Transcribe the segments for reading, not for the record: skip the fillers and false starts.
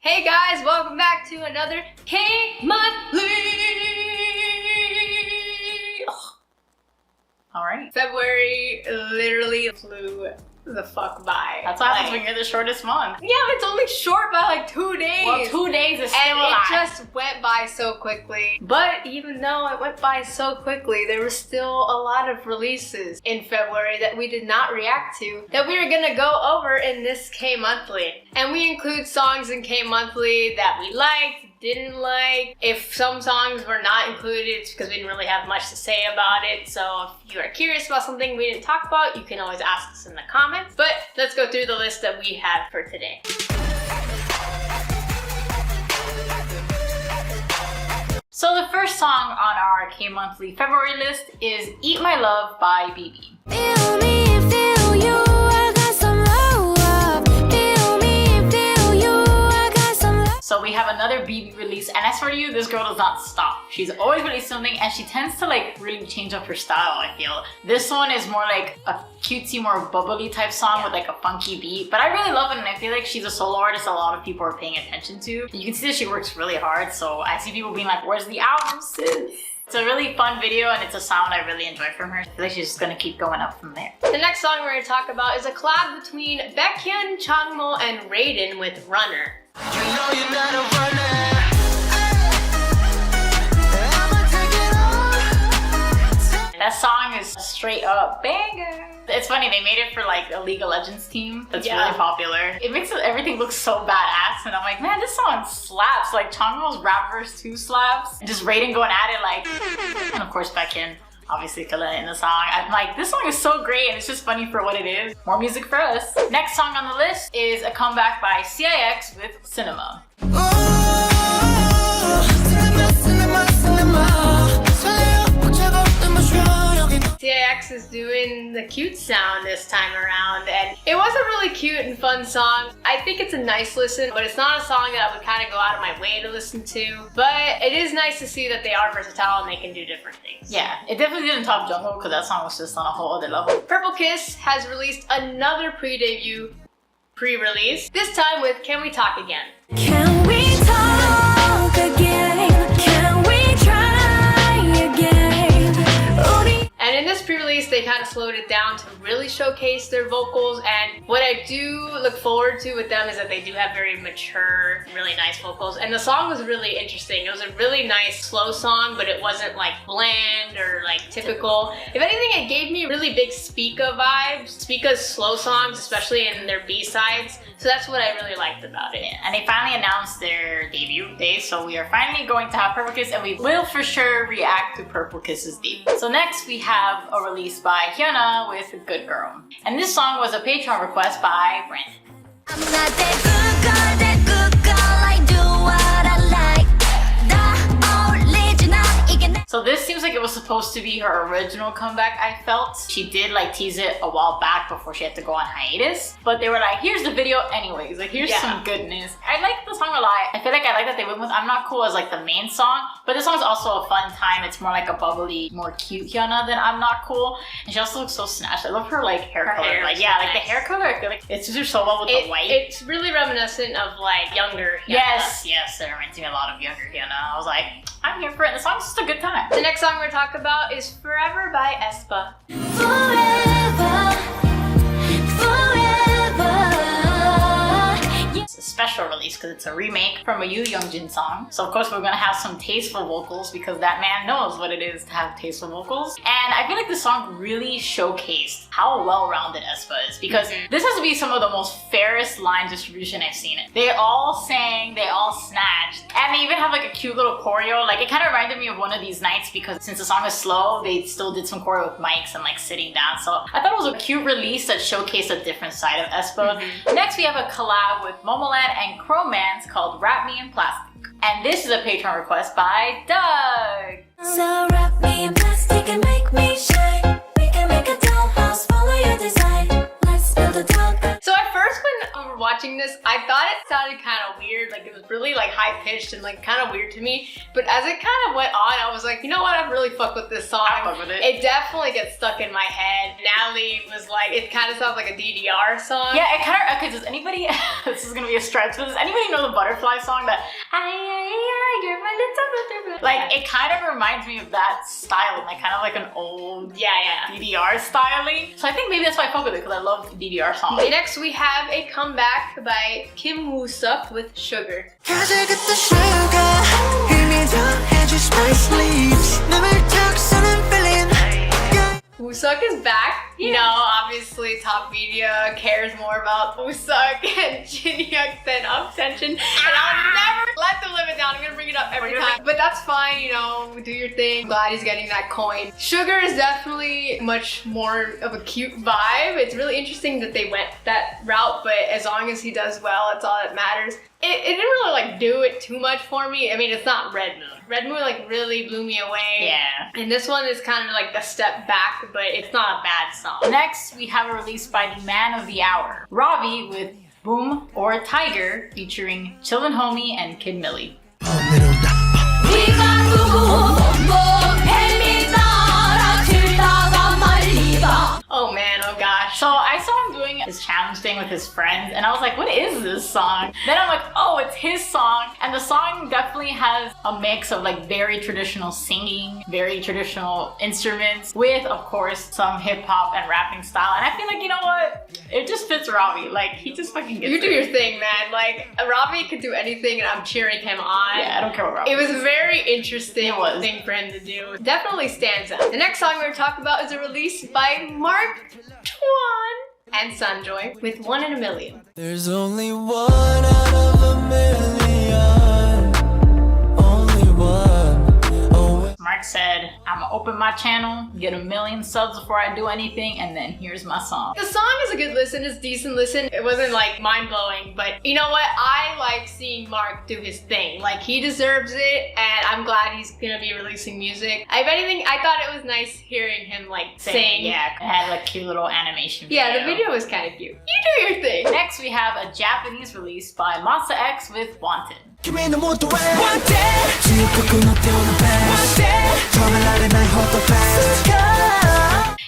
Hey guys, welcome back to another K-Monthly! Alright. February literally flew the fuck by. That's what happens when you're the shortest month. Yeah, it's only short by like 2 days. Well, 2 days is still a lot. And it just went by so quickly. But even though it went by so quickly, there was still a lot of releases in February that we did not react to that we are gonna go over in this K-Monthly. And we include songs in K-Monthly that we liked, didn't like. If some songs were not included, it's because we didn't really have much to say about it. So if you are curious about something we didn't talk about, you can always ask us in the comments. But let's go through the list that we have for today. So the first song on our K-Monthly February list is Eat My Love by BIBI. Feel me, feel you, I got some love. Feel me, feel you, I got some love. So we have another BIBI release, and as for you, this girl does not stop. She's always releasing something, and she tends to like really change up her style, I feel. This one is more like a cutesy, more bubbly type song with like a funky beat, but I really love it, and I feel like she's a solo artist a lot of people are paying attention to. You can see that she works really hard, so I see people being like, where's the album, sis? It's a really fun video, and it's a sound I really enjoy from her. I feel like she's just gonna keep going up from there. The next song we're gonna talk about is a collab between Baekhyun, Changmo, and Raiden with Runner. You know you're not a runner. That song is a straight up banger. It's funny, they made it for like a League of Legends team that's really popular. It makes everything look so badass, and I'm like, man, this song slaps. Like Changmo's rap verse 2 slaps. Just Raiden going at it like, and of course Baekhyun obviously killing it in the song. I'm like, this song is so great, and it's just funny for what it is. More music for us. Next song on the list is a comeback by CIX with Cinema. CIX is doing the cute sound this time around, and it was a really cute and fun song. I think it's a nice listen, but it's not a song that I would kind of go out of my way to listen to. But it is nice to see that they are versatile and they can do different things. Yeah, it definitely didn't top Jungkook because that song was just on a whole other level. Purple Kiss has released another pre-debut pre-release, this time with Can We Talk Again? Can we talk again? Can we try again? And in this pre-release, they kind of slowed it down to really showcase their vocals. And what I do look forward to with them is that they do have very mature, really nice vocals. And the song was really interesting. It was a really nice slow song, but it wasn't like bland or like typical. If anything, it gave me really big Spica vibes. Spica's slow songs, especially in their B-sides. So that's what I really liked about it. And they finally announced their debut day, so we are finally going to have Purple Kiss, and we will for sure react to Purple Kiss's debut. So next we have a release by HyunA with Good Girl. And this song was a Patreon request by Brandon. I'm not that good girl, I do what I like. So this seems like it was supposed to be her original comeback, I felt. She did like tease it a while back before she had to go on hiatus. But they were like, here's the video anyways. Like, here's some goodness. I like the song a lot. I feel like I like that they went with I'm Not Cool as like the main song. But this song is also a fun time. It's more like a bubbly, more cute HyunA than I'm Not Cool. And she also looks so snatched. I love her like hair color. Like, yeah, like the hair color, I feel like it suits so well with the white. It's really reminiscent of like younger HyunA. Yes, it reminds me a lot of younger HyunA. I was like, I'm here for it. The song's just a good time. The next song we're talking about is Forever by AESPA. It's a special release because it's a remake from a Yoo Youngjin song. So of course we're gonna have some tasteful vocals because that man knows what it is to have tasteful vocals. And I feel like this song really showcased how well-rounded aespa is, because this has to be some of the most fairest line distribution I've seen it. They all sang, they all snatched, and they even have like a cute little choreo. Like, it kind of reminded me of One of These Nights because since the song is slow, they still did some choreo with mics and like sitting down. So I thought it was a cute release that showcased a different side of aespa. Next we have a collab with MOMOLAND and CHROMANCE called Wrap Me in Plastic. And this is a Patreon request by Doug. So wrap me in plastic and make me shine. We can make a dollhouse, follow your design. Let's build a doll. So at first when watching this, I thought it sounded kind of weird. Like it was really like high pitched and like kind of weird to me. But as it kind of went on, I was like, you know what? I really fuck with this song. I fuck with it. It definitely gets stuck in my head. Natalie was like, it kind of sounds like a DDR song. Yeah, it kind of, okay, does anybody, this is gonna be a stretch, but does anybody know the Butterfly song that, you're my little butterfly? Like, it kind of reminds me of that style, like kind of like an old DDR styling. So I think maybe that's why I fuck with it, because I love DDR songs. Next, we have a comeback by Kim Wooseok with Sugar. Wooseok is back. You know, obviously Top Media cares more about Wooseok and Jinyoung than Up Tension. And I'll never let them live it down. I'm gonna bring it up every time. But that's fine, you know, do your thing. Glad he's getting that coin. Sugar is definitely much more of a cute vibe. It's really interesting that they went that route, but as long as he does well, it's all that matters. It didn't really like do it too much for me. I mean, it's not Red Moon. Red Moon like really blew me away. Yeah. And this one is kind of like a step back, but it's not a bad song. Next, we have a release by the Man of the Hour, Ravi with Boom or Tiger, featuring Chillin Homie and Kid Milli. Oh man, oh gosh. So I saw him doing his challenge thing with his friends and I was like, what is this song? Then I'm like, oh, it's his song. And the song definitely has a mix of like very traditional singing, very traditional instruments with, of course, some hip hop and rapping style. And I feel like, you know what? It just fits Ravi. Like, he just fucking gets it. You do your thing, man. Like, Ravi could do anything and I'm cheering him on. Yeah, I don't care what Ravi It was a very interesting thing for him to do. Definitely stands out. The next song we're gonna talk about is a release by Mark, Tuan, and Sanjoy with 1 in a Million. There's only one out of a million. Only one. Oh. Mark said, I'm gonna open my channel, get 1 million subs before I do anything, and then here's my song. The song is a good listen, it's a decent listen. It wasn't like mind-blowing, but you know what? I like seeing Mark do his thing. Like, he deserves it, and I'm glad he's gonna be releasing music. If anything, I thought it was nice hearing him like sing. Yeah, it had like cute little animation video. Yeah, the video was kind of cute. You do your thing. Next, we have a Japanese release by MONSTA X with Wanted.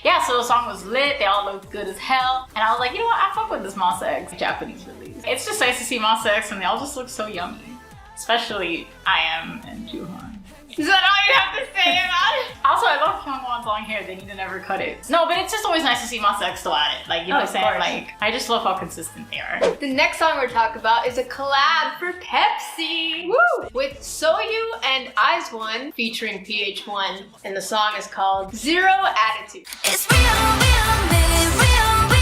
Yeah, so the song was lit, they all looked good as hell, and I was like, you know what, I fuck with this MONSTA X Japanese release. It's just nice to see MONSTA X and they all just look so yummy. Especially IM and Juhan. Is that all you have to say about it? Also, I love Hyunwon's long hair. They need to never cut it. No, but it's just always nice to see MONSTA X still at it. Like, you know what I'm saying? Like, I just love how consistent they are. The next song we're talking about is a collab for Pepsi. Woo! With Soyou and IZ*ONE featuring PH1. And the song is called Zero Attitude. It's real, real me, real me.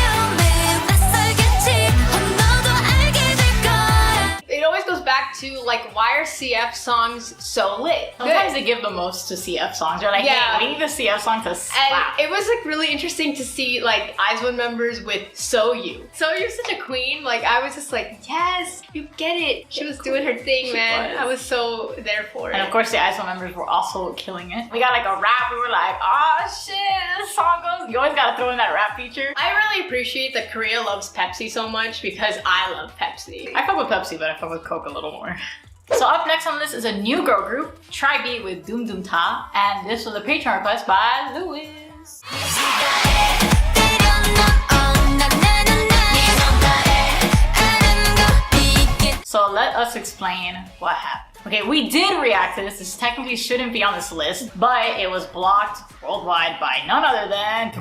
It always goes back to like, why are CF songs so lit? Sometimes they give the most to CF songs. They're like, hey, we need the CF song to slap. And it was like really interesting to see like IZ*ONE members with Soyou. Soyou's such a queen. Like, I was just like, yes, you get it. She was doing her thing, man. I was so there for it. And of course, the IZ*ONE members were also killing it. We got like a rap. We were like, oh shit, this song goes. You always gotta throw in that rap feature. I really appreciate that Korea loves Pepsi so much because I love Pepsi. I fuck with Pepsi, but I fuck with Coke a little more. So up next on the list is a new girl group, TRIBE with Doom Doom Ta, and this was a Patreon request by Lewis. So let us explain what happened. Okay, we did react to this. This technically shouldn't be on this list, but it was blocked worldwide by none other than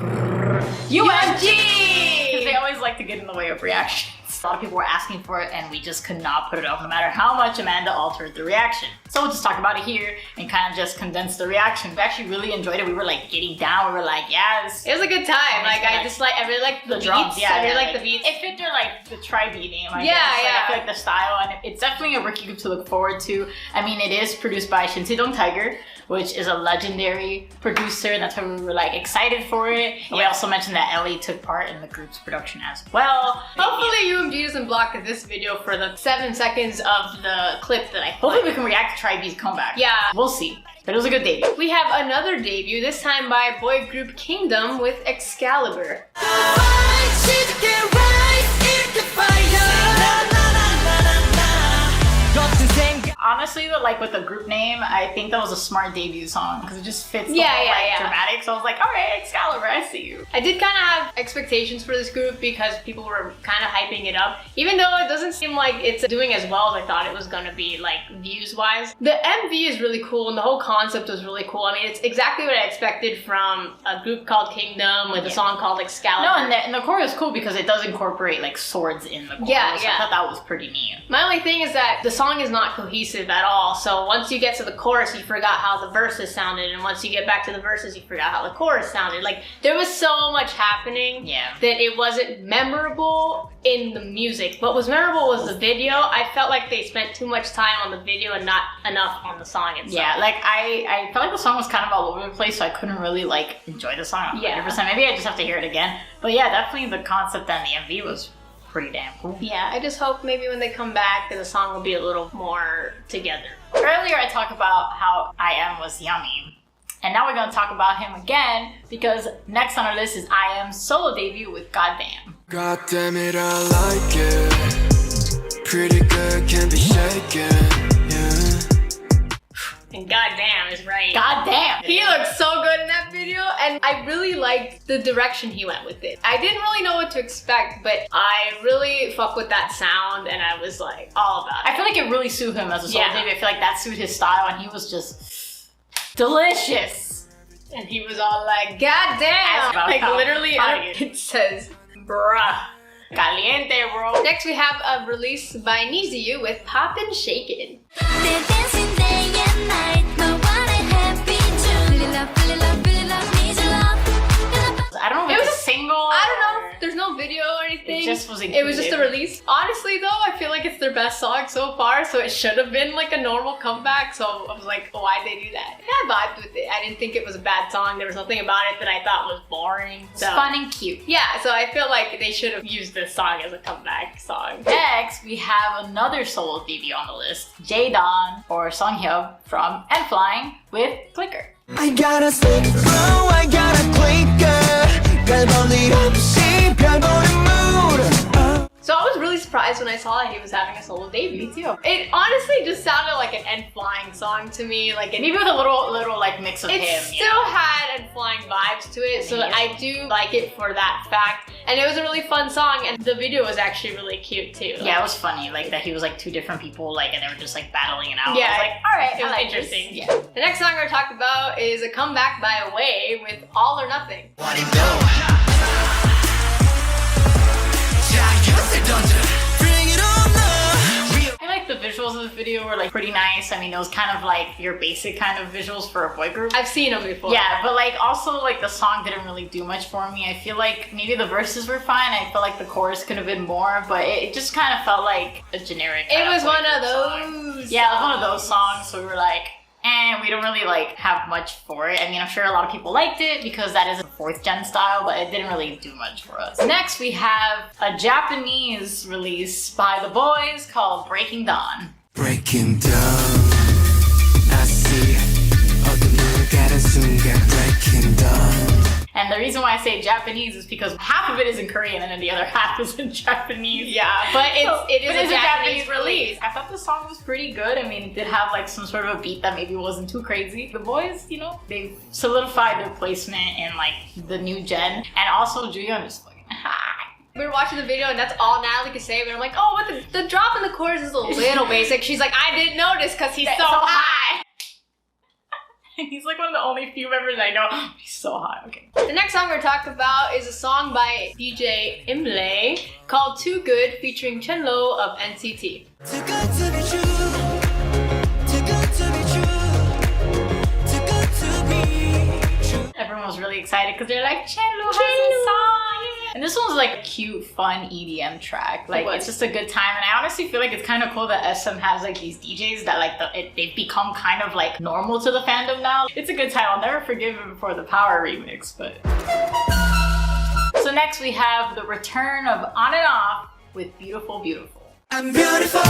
UMG! Because they always like to get in the way of reactions. A lot of people were asking for it and we just could not put it up no matter how much Amanda altered the reaction. So we'll just talk about it here and kind of just condense the reaction. We actually really enjoyed it. We were like getting down. We were like, yes. It was a good time. Like, I really like the drums. beats. Yeah, I really like the beats. It fit their like the TRIBE name. I guess. I feel like the style, and it's definitely a rookie group to look forward to. I mean, it is produced by J.DON Tiger, which is a legendary producer, and that's why we were like excited for it. And we also mentioned that Ellie took part in the group's production as well. Hopefully UMG doesn't block this video for the 7 seconds of the clip that I put. Hopefully we can react to TRIBE's comeback. Yeah. We'll see. But it was a good debut. We have another debut, this time by boy group Kingdom with Excalibur. Honestly, though, like with the group name, I think that was a smart debut song because it just fits the Yeah, whole, yeah, like, yeah. dramatic. So I was like, all right, Excalibur, I see you. I did kind of have expectations for this group because people were kind of hyping it up, even though it doesn't seem like it's doing as well as I thought it was gonna be, like views-wise. The MV is really cool and the whole concept was really cool. I mean, it's exactly what I expected from a group called Kingdom with a song called Excalibur. No, and the chorus is cool because it does incorporate like swords in the chorus. Yeah, so yeah. I thought that was pretty neat. My only thing is that the song is not cohesive at all. So once you get to the chorus, you forgot how the verses sounded, and once you get back to the verses, you forgot how the chorus sounded. Like there was so much happening that it wasn't memorable in the music. What was memorable was the video. I felt like they spent too much time on the video and not enough on the song itself. Yeah, like I felt like the song was kind of all over the place, so I couldn't really like enjoy the song 100%. Maybe I just have to hear it again. But yeah, definitely the concept and the MV was pretty damn cool. Yeah, I just hope maybe when they come back, the song will be a little more together. Earlier I talked about how IM was yummy. And now we're going to talk about him again because next on our list is IM's solo debut with Goddamn. God damn it, I like it. Pretty good, can be shaken. Yeah. And Goddamn is right. Goddamn! He looks so good in that video, and I really liked the direction he went with it. I didn't really know what to expect, but I really fuck with that sound, and I was like all about it. I feel like it really suited him as a solo debut. I feel like that suited his style, and he was just delicious. And he was all like, Goddamn! Like literally, it says, bruh. Caliente, bro. Next we have a release by NiziU with Poppin' Shakin. They're dancing day and night, but what a happy tune. Really love, really love, really love, need your love. I don't know if it was a single. I don't know. There's no video or anything. It just was It was just a release. Honestly though, I feel like it's their best song so far, so it should have been like a normal comeback. So I was like, why'd they do that? Yeah, I vibed with it. I didn't think it was a bad song. There was nothing about it that I thought was boring. It's fun and cute. Yeah, so I feel like they should have used this song as a comeback song. Next, we have another solo debut on the list. J.DON or Songhyun from And Flying with Clicker. I gotta stick through, I gotta clicker. 별 볼일 없이 별 보는 mood. So I was really surprised when I saw that he was having a solo debut. Me too. It honestly just sounded like an End Flying song to me. Like maybe with a little like mix of it him. still had End Flying vibes to it, so I do like it for that fact. And it was a really fun song, and the video was actually really cute too. Yeah, it was funny, like that he was like two different people, like, and they were just like battling it out. Yeah, I was like, all right, it was I like interesting. This. Yeah. The next song we're talking about is a comeback by Away with All or Nothing. What do you do? Bring it on now. I like the visuals of the video were like pretty nice. I mean, it was kind of like your basic kind of visuals for a boy group. I've seen them before. Yeah, but like also like the song didn't really do much for me. I feel like maybe the verses were fine. I felt like the chorus could have been more, but it just kind of felt like a generic. It was one of song. those. Yeah, it was one of those songs. So we were like, and we don't really like have much for it. I mean, I'm sure a lot of people liked it because that is a 4th gen style, but it didn't really do much for us. Next, we have a Japanese release by the boys called Breaking Dawn. Breaking down. I see. 어둠 가는 순간 breaking down. And the reason why I say Japanese is because half of it is in Korean and then the other half is in Japanese. Yeah, but it is a Japanese release. I thought the song was pretty good. I mean, it did have like some sort of a beat that maybe wasn't too crazy. The boys, you know, they solidified their placement in like the new gen. And also Juyeon is fucking high. We were watching the video and that's all Natalie could say, but I'm like, oh, what the drop in the chorus is a little basic. She's like, I didn't notice because he's so high. He's like one of the only few members I know. He's so high. Okay. The next song we're talking about is a song by DJ Imle called Too Good featuring Chenlo of NCT. Too good to be true. Too good to be true. Too good to be true. Everyone was really excited because they're like, Chenlo has a song. And this one's like a cute, fun EDM track. Like it's just a good time. And I honestly feel like it's kind of cool that SM has like these DJs that like they've become kind of like normal to the fandom now. It's a good time. I'll never forgive him for the Power remix, but. So next we have the return of On and Off with Beautiful Beautiful. I'm beautiful.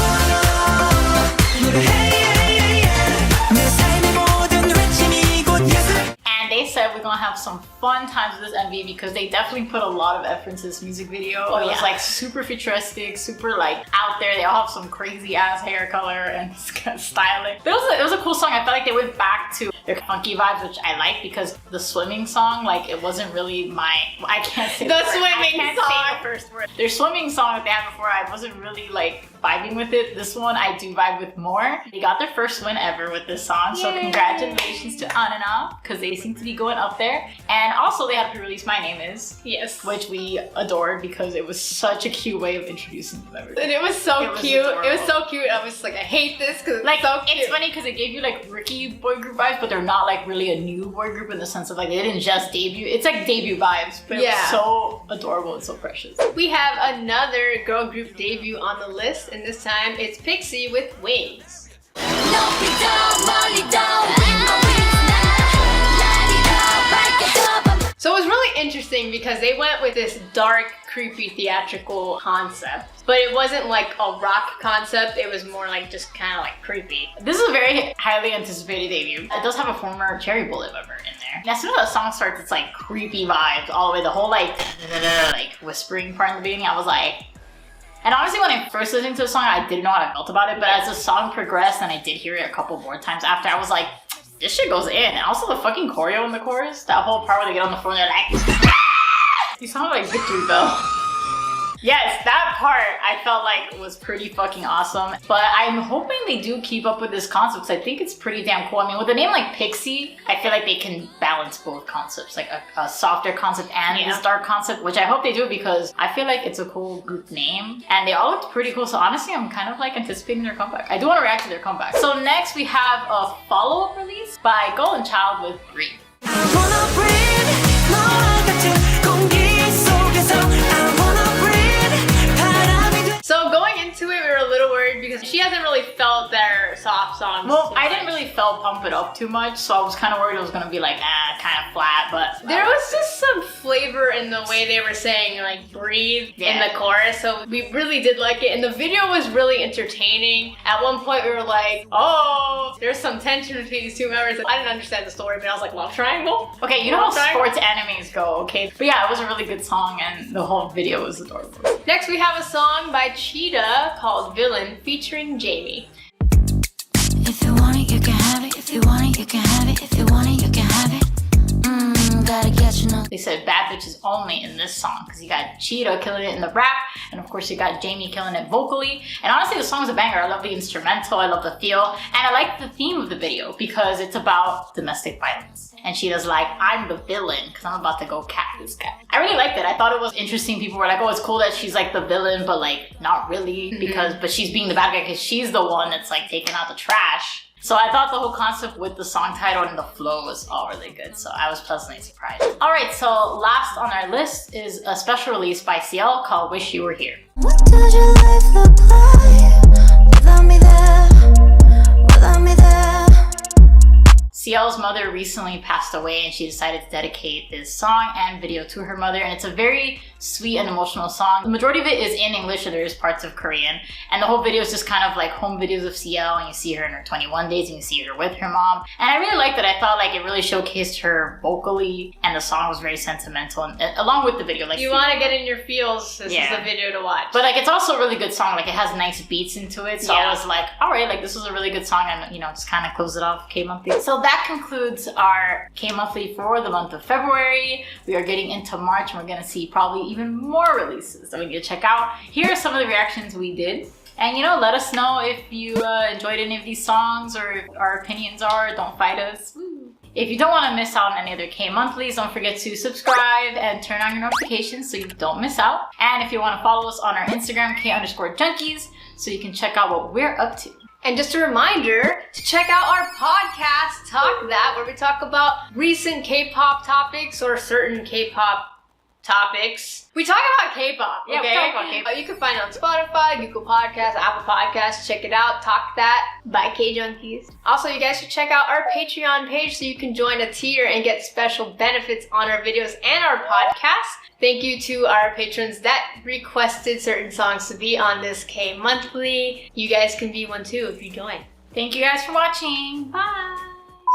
내 삶의 모든 외침이 곧 예술. And they said we're gonna have have some fun times with this MV because they definitely put a lot of effort into this music video. It was like super futuristic, super like out there. They all have some crazy ass hair color and styling. But it was a cool song. I felt like they went back to their funky vibes, which I like because the swimming song, like it wasn't really I can't say the swimming song. Say the first word. Their swimming song that they had before, I wasn't really like vibing with it. This one I do vibe with more. They got their first win ever with this song, so congratulations to HyunA because they seem to be going up there. And also they had to release My Name Is, which we adored because it was such a cute way of introducing them everywhere. And it was so cute. It was so cute. I was like, I hate this because like so cute. It's funny because it gave you like rookie boy group vibes, but they're not like really a new boy group in the sense of like they didn't just debut. It's like debut vibes, but it was so adorable and so precious. We have another girl group debut on the list, and this time it's Pixie with Wings. So it was really interesting because they went with this dark, creepy, theatrical concept. But it wasn't like a rock concept, it was more like just kind of like creepy. This is a very highly anticipated debut. It does have a former Cherry Bullet member in there. And as soon as the song starts, it's like creepy vibes all the way. The whole like whispering part in the beginning, I was like... And honestly, when I first listened to the song, I didn't know how I felt about it. But as the song progressed and I did hear it a couple more times after, I was like, this shit goes in. And also the fucking choreo in the chorus, that whole part where they get on the floor and they're like, you sound like Victory Bell. Yes, that part I felt like was pretty fucking awesome. But I'm hoping they do keep up with this concept because I think it's pretty damn cool. I mean, with a name like Pixie, I feel like they can balance both concepts, like a softer concept and this dark concept, which I hope they do because I feel like it's a cool group name. And they all looked pretty cool, so honestly, I'm kind of like anticipating their comeback. I do want to react to their comeback. So next we have a follow-up release by Golden Child with Breathe. So going into it, we were a little worried because she hasn't really felt their soft songs. Well, I didn't really felt Pump It Up too much, so I was kind of worried it was gonna be like, kind of flat, but... There was just some flavor in the way they were saying, like, breathe in the chorus, so we really did like it, and the video was really entertaining. At one point, we were like, oh, there's some tension between these two members. I didn't understand the story, but I was like, love triangle? Okay, you know how sports animes go, okay? But yeah, it was a really good song, and the whole video was adorable. Next, we have a song by Cheetah called Villain featuring Jamie. If you want it, you can have it. If you want it, you can have it. If you want it, you can have it. Gotta get you know. They said bad bitches only in this song because you got Cheetah killing it in the rap, and of course you got Jamie killing it vocally. And honestly, the song's a banger. I love the instrumental, I love the feel, and I like the theme of the video because it's about domestic violence. And Cheetah's like, I'm the villain because I'm about to go cat this guy. I really liked it. I thought it was interesting. People were like, oh, it's cool that she's like the villain, but like not really but she's being the bad guy because she's the one that's like taking out the trash. So I thought the whole concept with the song title and the flow was all really good, so I was pleasantly surprised. Alright, so last on our list is a special release by CL called Wish You Were Here. What does your life look like without me there? Without me there. CL's mother recently passed away and she decided to dedicate this song and video to her mother, and it's a very sweet and emotional song. The majority of it is in English and there's parts of Korean, and the whole video is just kind of like home videos of CL, and you see her in her 21 days and you see her with her mom, and I really liked it. I felt like it really showcased her vocally, and the song was very sentimental, and along with the video, like you want to get in your feels, this is the video to watch. But like it's also a really good song, like it has nice beats into it, so I was like, alright, like this was a really good song, and you know, just kind of close it off K-Monthly. So that concludes our K-Monthly for the month of February. We are getting into March and we're gonna see probably even more releases that we can check out. Here are some of the reactions we did. And you know, let us know if you enjoyed any of these songs or if our opinions are. Don't fight us. Woo. If you don't want to miss out on any other K-Monthlies, don't forget to subscribe and turn on your notifications so you don't miss out. And if you want to follow us on our Instagram, K_junkies, so you can check out what we're up to. And just a reminder to check out our podcast, Talk That, where we talk about recent K-pop topics or certain K-pop topics. We talk about K-pop, okay? Yeah, we talk about K-pop. You can find it on Spotify, Google Podcasts, Apple Podcasts. Check it out. Talk That by K-Junkies. Also, you guys should check out our Patreon page so you can join a tier and get special benefits on our videos and our podcasts. Thank you to our patrons that requested certain songs to be on this K-Monthly. You guys can be one too if you join. Thank you guys for watching. Bye.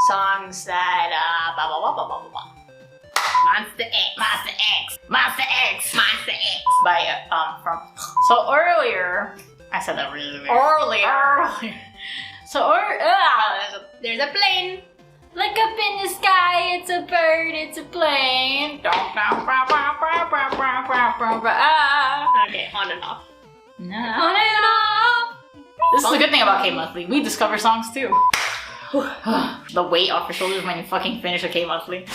Songs that blah blah blah blah blah blah. Monsta X. Monsta X. Monsta X. Monsta X. By from. So earlier, I said that really weird. Earlier. So There's a plane. look up in the sky, it's a bird, it's a plane. Okay, on and off. On and off. This is the good thing about K-Monthly. We discover songs too. The weight off your shoulders when you fucking finish a K-Monthly.